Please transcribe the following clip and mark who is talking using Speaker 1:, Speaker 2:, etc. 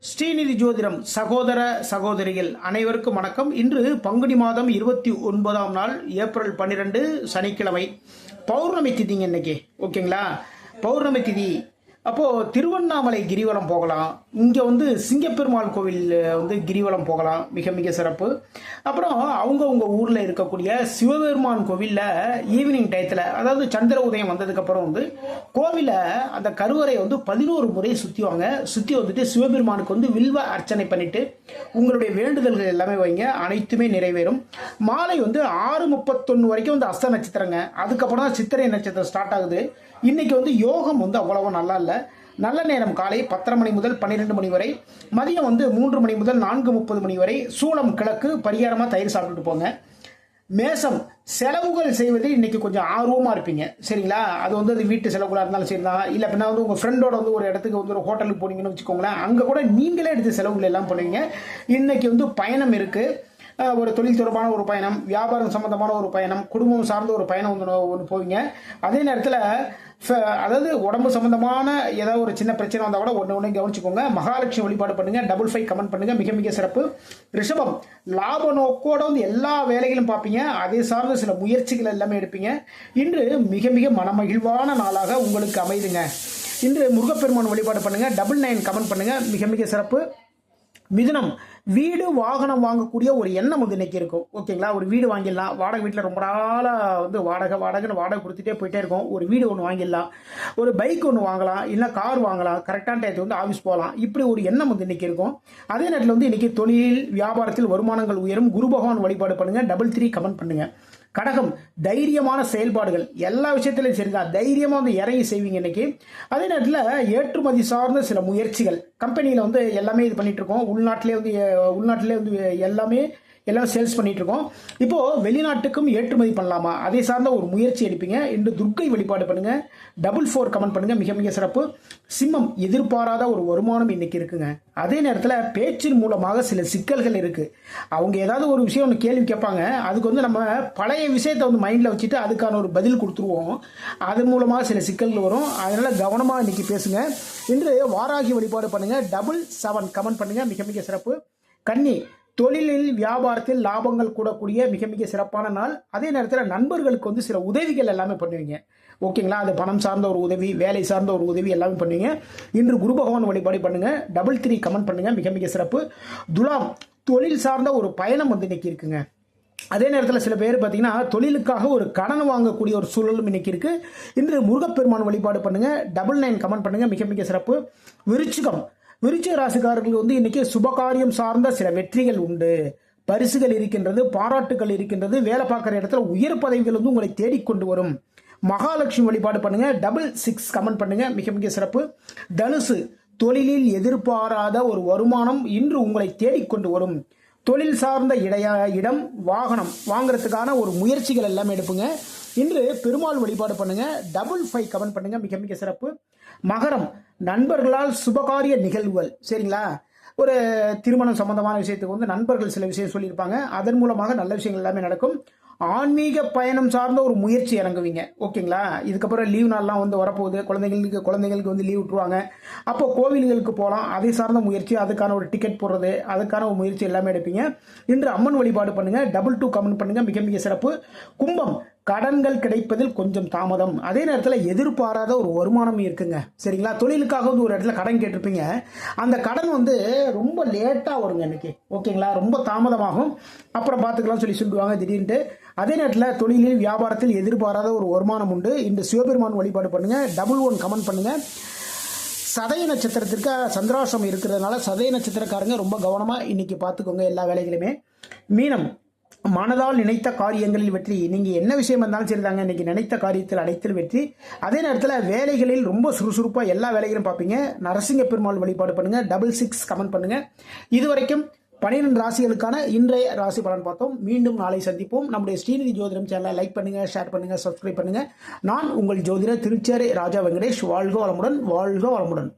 Speaker 1: ஸ்ரீநிதி ஜோதிடம் சகோதர சகோதரிகள் அனைவருக்கும் வணக்கம். இன்று பங்குனி மாதம் 29ஆம் நாள் ஏப்ரல் 12 சனிக்கிழமை. பௌர்ணமி திதிங்க இன்னைக்கு. ஓகேங்களா? பௌர்ணமி திதி அப்போது திருவண்ணாமலை கிரிவலம் போகலாம். இங்கே சிங்கப்பெருமாள் கோவில் கிரிவலம் போகலாம். மிக மிக சிறப்பு. அப்புறம் அவங்கவுங்க ஊரில் இருக்கக்கூடிய சிவபெருமான் கோவிலில் ஈவினிங் டயத்தில், அதாவது சந்திர உதயம் வந்ததுக்கப்புறம் கோவிலை அந்த கருவறை 11 முறை சுற்றிவாங்க. சுற்றி சிவபெருமானுக்கு வில்வ அர்ச்சனை பண்ணிட்டு உங்களுடைய வேண்டுதல்கள் எல்லாமே வைங்க, அனைத்துமே நிறைவேறும். மாலை 6:31 வரைக்கும் அஸ்த நட்சத்திரங்க. அதுக்கப்புறம் தான் சித்திரை நட்சத்திரம் ஸ்டார்ட் ஆகுது. இன்னைக்கு யோகம் அவ்வளவா நல்லா இல்லை. நல்ல நேரம் காலை 10:30 மணி முதல் 12 மணி வரை, மதியம் 3 மணி முதல் 4:30 மணி வரை. சூளம் கிழக்கு, பரிகாரமாக தயிர் சாப்பிட்டுட்டு போங்க. மேசம், செலவுகள் செய்வது இன்னைக்கு கொஞ்சம் ஆர்வமாக இருப்பீங்க. சரிங்களா? அது அது வீட்டு செலவுகளாக இருந்தாலும் சரி தான், இல்லை அப்படின்னா உங்கள் ஃப்ரெண்டோட ஒரு இடத்துக்கு ஒரு ஹோட்டலுக்கு போனீங்கன்னு வச்சுக்கோங்களேன், அங்கே கூட நீங்களே எடுத்து செலவுகள் எல்லாம் பண்ணுவீங்க. இன்னைக்கு பயணம் இருக்குது. ஒரு தொழில் தொடர்பான ஒரு பயணம், வியாபாரம் சம்பந்தமான ஒரு பயணம், குடும்பம் சார்ந்த ஒரு பயணம் ஒன்று போவீங்க. அதே நேரத்தில் அதாவது உடம்பு சம்பந்தமான ஏதாவது ஒரு சின்ன பிரச்சனை வந்தால் கூட ஒன்று கவனிச்சுக்கோங்க. மகாலட்சுமி வழிபாடு பண்ணுங்க. 55 கமெண்ட் பண்ணுங்க. மிக மிக சிறப்பு. ரிஷபம், லாப நோக்கோட எல்லா வேலைகளும் பார்ப்பீங்க. அதே சார்ந்த சில முயற்சிகள் எல்லாமே எடுப்பீங்க. இன்று மிக மிக மனமகிழ்வான நாளாக உங்களுக்கு அமைதுங்க. இன்று முருகப்பெருமான் வழிபாடு பண்ணுங்க. 99 கமெண்ட் பண்ணுங்க. மிக மிக சிறப்பு. மிதுனம், வீடு வாகனம் வாங்கக்கூடிய ஒரு எண்ணம் இன்னைக்கு இருக்கும். ஓகேங்களா? ஒரு வீடு வாங்கிடலாம். வாடகை வீட்டில் ரொம்ப நாளாக வாடகைன்னு வாடகை கொடுத்துட்டே போயிட்டே இருக்கும். ஒரு வீடு ஒன்று வாங்கிடலாம், ஒரு பைக் ஒன்று வாங்கலாம், இல்லை கார் வாங்கலாம், கரெக்டான டயத்துக்கு ஆஃபீஸ் போகலாம். இப்படி ஒரு எண்ணம் இன்னைக்கு இருக்கும். அதே நேரத்தில் இன்னைக்கு தொழில் வியாபாரத்தில் வருமானங்கள் உயரும். குரு பகவான் வழிபாடு பண்ணுங்க. 33 கமெண்ட் பண்ணுங்க. கடகம், தைரியமான செயல்பாடுகள் எல்லா விஷயத்திலையும் சரிதான். தைரியமாக இறங்கி செய்வீங்க இன்னைக்கு. அதே நேரத்தில் ஏற்றுமதி சார்ந்த சில முயற்சிகள், கம்பெனியில் எல்லாமே இது பண்ணிட்டு இருக்கோம். உள்நாட்டிலே எல்லாமே சேல்ஸ் பண்ணிட்டு இருக்கோம். இப்போ வெளிநாட்டுக்கும் ஏற்றுமதி பண்ணலாமா, அதை சார்ந்த ஒரு முயற்சி எடுப்பீங்க. இன்று துர்க்கை வழிபாடு பண்ணுங்க. 44 கமெண்ட் பண்ணுங்க. மிக மிக சிறப்பு. சிம்மம், எதிர்பாராத ஒரு வருமானம் இன்னைக்கு இருக்குங்க. அதே நேரத்தில் பேச்சின் மூலமாக சில சிக்கல்கள் இருக்கு. அவங்க ஏதாவது ஒரு விஷயம் ஒன்று கேள்வி கேட்பாங்க. அதுக்கு நம்ம பழைய விஷயத்தை மைண்டில் வச்சுட்டு அதுக்கான ஒரு பதில் கொடுத்துருவோம். அதன் மூலமாக சில சிக்கல்கள் வரும். அதனால கவனமாக இன்னைக்கு பேசுங்க. இன்று வாராகி வழிபாடு பண்ணுங்க. 77 கமெண்ட் பண்ணுங்க. மிக மிக சிறப்பு. கன்னி, தொழிலில் வியாபாரத்தில் லாபங்கள் கூடக்கூடிய மிக மிக சிறப்பான நாள். அதே நேரத்தில் நண்பர்களுக்கு சில உதவிகள் எல்லாமே பண்ணுவீங்க. ஓகேங்களா? அது பணம் சார்ந்த ஒரு உதவி, வேலை சார்ந்த ஒரு உதவி எல்லாமே பண்ணுவீங்க. இன்று குரு பகவான் வழிபாடு பண்ணுங்க. 33 கமெண்ட் பண்ணுங்க. மிக மிக சிறப்பு. துலாம், தொழில் சார்ந்த ஒரு பயணம் இன்னைக்கு இருக்குங்க. அதே நேரத்தில் சில பேர் பார்த்தீங்கன்னா தொழிலுக்காக ஒரு கடன் வாங்கக்கூடிய ஒரு சூழலும் இன்னைக்கு இருக்கு. இன்று முருகப்பெருமான் வழிபாடு பண்ணுங்க. 99 கமெண்ட் பண்ணுங்க. மிக மிக சிறப்பு. விருச்சிகம், விருச்சிக ராசிக்காரர்கள் இன்னைக்கு சுபகாரியம் சார்ந்த சில வெற்றிகள் உண்டு. பரிசுகள் இருக்கின்றது, பாராட்டுகள் இருக்கின்றது. வேலை பார்க்குற இடத்துல உயர் பதவிகள் உங்களை தேடிக்கொண்டு வரும். மகாலட்சுமி வழிபாடு பண்ணுங்க. 66 கமெண்ட் பண்ணுங்க. மிக மிக சிறப்பு. தனுசு, தொழிலில் எதிர்பாராத ஒரு வருமானம் இன்று உங்களை தேடிக்கொண்டு வரும். தொழில் சார்ந்த இடம் வாகனம் வாங்குறதுக்கான ஒரு முயற்சிகள் எல்லாமே எடுப்புங்க. இன்று பெருமாள் வழிபாடு பண்ணுங்க. 55 கமெண்ட் பண்ணுங்க. மிக மிக சிறப்பு. மகரம், நண்பர்களால் சுபகாரிய நிகழ்வுகள். சரிங்களா? ஒரு திருமணம் சம்பந்தமான விஷயத்துக்கு நண்பர்கள் சில விஷயம் சொல்லியிருப்பாங்க. அதன் மூலமாக நல்ல விஷயங்கள் எல்லாமே நடக்கும். ஆன்மீக பயணம் சார்ந்த ஒரு முயற்சி இறங்குவீங்க. ஓகேங்களா? இதுக்கப்புறம் லீவ் நாள்லாம் வரப்போகுது. குழந்தைங்களுக்கு லீவ் விட்டுருவாங்க. அப்போ கோவில்களுக்கு போகலாம். அதை சார்ந்த முயற்சி, அதுக்கான ஒரு டிக்கெட் போடுறது, அதுக்கான ஒரு முயற்சி எல்லாமே எடுப்பீங்க. இன்று அம்மன் வழிபாடு பண்ணுங்க. 22 கமெண்ட் பண்ணுங்க. மிக மிக சிறப்பு. கும்பம், கடன்கள் கிடைப்பதில் கொஞ்சம் தாமதம். அதே நேரத்தில் எதிர்பாராத ஒரு வருமானம் இருக்குங்க. சரிங்களா? தொழிலுக்காக ஒரு இடத்துல கடன் கேட்டிருப்பீங்க. அந்த கடன் ரொம்ப லேட்டாக வருங்க இன்னைக்கு. ஓகேங்களா? ரொம்ப தாமதமாகும். அப்புறம் பார்த்துக்கலாம் சொல்லுவாங்க திடீர்னு. அதே நேரத்தில் தொழிலில் வியாபாரத்தில் எதிர்பாராத ஒரு வருமானம் உண்டு. இந்த சிவபெருமான் வழிபாடு பண்ணுங்க. 11 கமெண்ட் பண்ணுங்க. சதய நட்சத்திரத்திற்கு சந்திராசிரமம் இருக்கிறதுனால சதய நட்சத்திரக்காரங்க ரொம்ப கவனமாக இன்னைக்கு பார்த்துக்கோங்க எல்லா வேலைகளுமே. மீனம், மனதால் நினைத்த காரியங்களில் வெற்றி. நீங்கள் என்ன விஷயம் இருந்தாலும் சரிதாங்க, இன்னைக்கு நினைத்த காரியத்தில் அனைத்தில் வெற்றி. அதே நேரத்தில் வேலைகளில் ரொம்ப சுறுசுறுப்பாக எல்லா வேலைகளும் பார்ப்பீங்க. நரசிங்க பெருமாள் வழிபாடு பண்ணுங்க. 66 கமெண்ட் பண்ணுங்க. இதுவரைக்கும் 12 ராசிகளுக்கான இன்றைய ராசி பலன் பார்த்தோம். மீண்டும் நாளை சந்திப்போம். நம்முடைய ஸ்ரீநிதி ஜோதிடம் சேனலை லைக் பண்ணுங்க, ஷேர் பண்ணுங்க, சப்ஸ்கிரைப் பண்ணுங்க. நான் உங்கள் ஜோதிடர் திருச்சேரி ராஜா வெங்கடேஷ். வாழ்க வளமுடன், வாழ்க வளமுடன்.